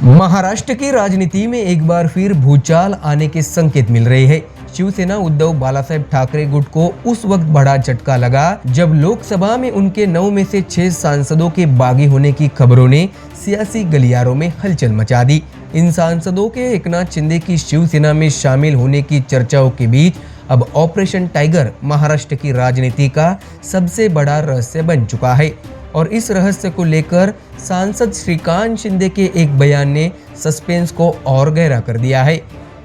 महाराष्ट्र की राजनीति में एक बार फिर भूचाल आने के संकेत मिल रहे हैं। शिवसेना उद्धव बालासाहेब ठाकरे गुट को उस वक्त बड़ा झटका लगा जब लोकसभा में उनके 9 में से 6 सांसदों के बागी होने की खबरों ने सियासी गलियारों में हलचल मचा दी। इन सांसदों के एकनाथ शिंदे की शिवसेना में शामिल होने की चर्चाओं के बीच अब ऑपरेशन टाइगर महाराष्ट्र की राजनीति का सबसे बड़ा रहस्य बन चुका है और इस रहस्य को लेकर सांसद श्रीकांत शिंदे के एक बयान ने सस्पेंस को और गहरा कर दिया है।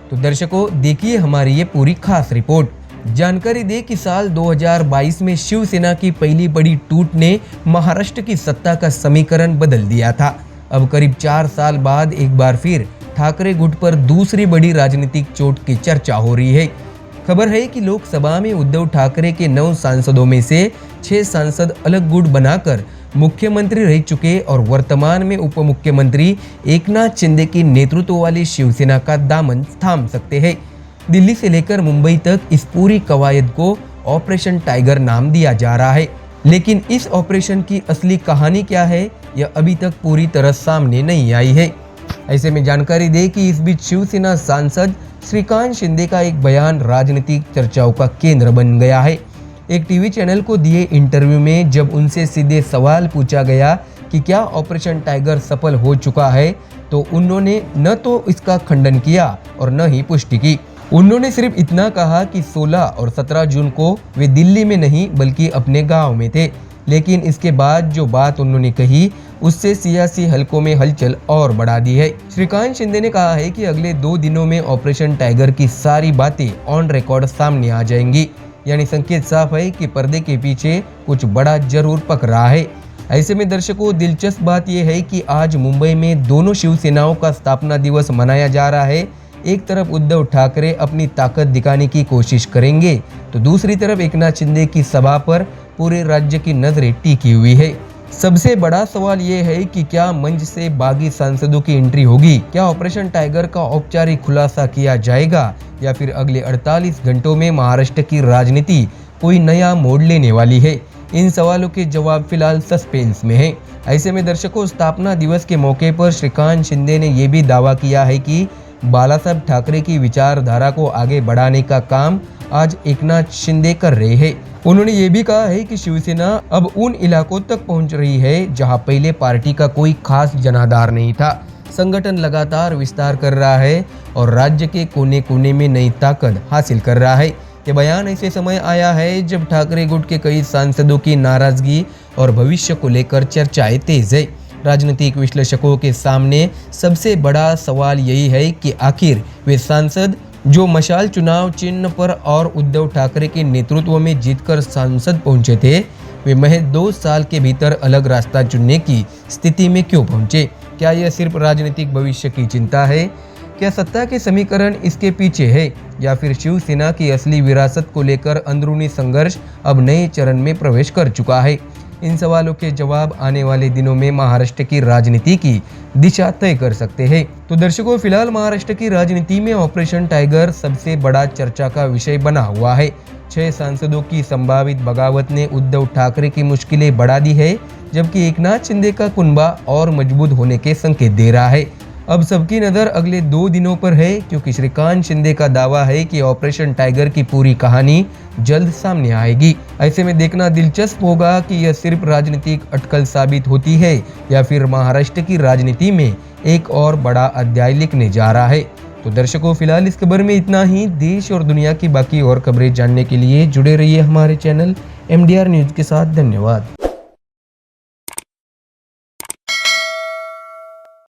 तो दर्शकों, देखिए हमारी ये पूरी खास रिपोर्ट। जानकारी दे कि साल 2022 में शिवसेना की पहली बड़ी टूट ने महाराष्ट्र की सत्ता का समीकरण बदल दिया था। अब करीब 4 साल बाद एक बार फिर ठाकरे गुट पर दूसरी बड़ी राजनीतिक चोट की चर्चा हो रही है। खबर है कि लोकसभा में उद्धव ठाकरे के 9 सांसदों में से 6 सांसद अलग गुट बनाकर मुख्यमंत्री रह चुके और वर्तमान में उप मुख्यमंत्री एकनाथ शिंदे की नेतृत्व वाली शिवसेना का दामन थाम सकते हैं। दिल्ली से लेकर मुंबई तक इस पूरी कवायद को ऑपरेशन टाइगर नाम दिया जा रहा है, लेकिन इस ऑपरेशन की असली कहानी क्या है यह अभी तक पूरी तरह सामने नहीं आई है। ऐसे में जानकारी दे कि इस बीच शिवसेना सांसद श्रीकांत शिंदे का एक बयान राजनीतिक चर्चाओं का केंद्र बन गया है। एक टीवी चैनल को दिए इंटरव्यू में जब उनसे सीधे सवाल पूछा गया कि क्या ऑपरेशन टाइगर सफल हो चुका है, तो उन्होंने न तो इसका खंडन किया और न ही पुष्टि की। उन्होंने सिर्फ इतना कहा कि 16 और 17 जून को वे दिल्ली में नहीं बल्कि अपने गांव में थे, लेकिन इसके बाद जो बात उन्होंने कही उससे सियासी हलकों में हलचल और बढ़ा दी है। श्रीकांत शिंदे ने कहा है कि अगले 2 दिनों में ऑपरेशन टाइगर की सारी बातें ऑन रिकॉर्ड सामने आ जाएंगी, यानी संकेत साफ है कि पर्दे के पीछे कुछ बड़ा जरूर पक रहा है। ऐसे में दर्शकों, दिलचस्प बात यह है कि आज मुंबई में दोनों शिवसेनाओं का स्थापना दिवस मनाया जा रहा है। एक तरफ उद्धव ठाकरे अपनी ताकत दिखाने की कोशिश करेंगे तो दूसरी तरफ एकनाथ शिंदे की सभा पर पूरे राज्य की नजरें टिकी हुई है। सबसे बड़ा सवाल ये है कि क्या मंच से बागी सांसदों की एंट्री होगी, क्या ऑपरेशन टाइगर का औपचारिक खुलासा किया जाएगा या फिर अगले 48 घंटों में महाराष्ट्र की राजनीति कोई नया मोड़ लेने वाली है। इन सवालों के जवाब फिलहाल सस्पेंस में है। ऐसे में दर्शकों, स्थापना दिवस के मौके पर श्रीकांत शिंदे ने यह भी दावा किया है कि बालासाहेब ठाकरे की विचारधारा को आगे बढ़ाने का काम आज एकनाथ शिंदे कर रहे हैं। उन्होंने ये भी कहा है कि शिवसेना अब उन इलाकों तक पहुंच रही है जहां पहले पार्टी का कोई खास जनाधार नहीं था। संगठन लगातार विस्तार कर रहा है और राज्य के कोने कोने में नई ताकत हासिल कर रहा है। ये बयान ऐसे समय आया है जब ठाकरे गुट के कई सांसदों की नाराजगी और भविष्य को लेकर चर्चाएं तेज है। राजनीतिक विश्लेषकों के सामने सबसे बड़ा सवाल यही है कि आखिर वे सांसद जो मशाल चुनाव चिन्ह पर और उद्धव ठाकरे के नेतृत्व में जीतकर सांसद पहुंचे थे, वे महज 2 साल के भीतर अलग रास्ता चुनने की स्थिति में क्यों पहुंचे? क्या यह सिर्फ राजनीतिक भविष्य की चिंता है? क्या सत्ता के समीकरण इसके पीछे है या फिर शिवसेना की असली विरासत को लेकर अंदरूनी संघर्ष अब नए चरण में प्रवेश कर चुका है? इन सवालों के जवाब आने वाले दिनों में महाराष्ट्र की राजनीति की दिशा तय कर सकते हैं। तो दर्शकों, फिलहाल महाराष्ट्र की राजनीति में ऑपरेशन टाइगर सबसे बड़ा चर्चा का विषय बना हुआ है। 6 सांसदों की संभावित बगावत ने उद्धव ठाकरे की मुश्किलें बढ़ा दी है, जबकि एकनाथ शिंदे का कुनबा और मजबूत होने के संकेत दे रहा है। अब सबकी नज़र अगले 2 दिनों पर है, क्योंकि श्रीकांत शिंदे का दावा है कि ऑपरेशन टाइगर की पूरी कहानी जल्द सामने आएगी। ऐसे में देखना दिलचस्प होगा कि यह सिर्फ राजनीतिक अटकल साबित होती है या फिर महाराष्ट्र की राजनीति में एक और बड़ा अध्याय लिखने जा रहा है। तो दर्शकों, फिलहाल इस खबर में इतना ही। देश और दुनिया की बाकी और खबरें जानने के लिए जुड़े रहिए हमारे चैनल MDR न्यूज के साथ। धन्यवाद।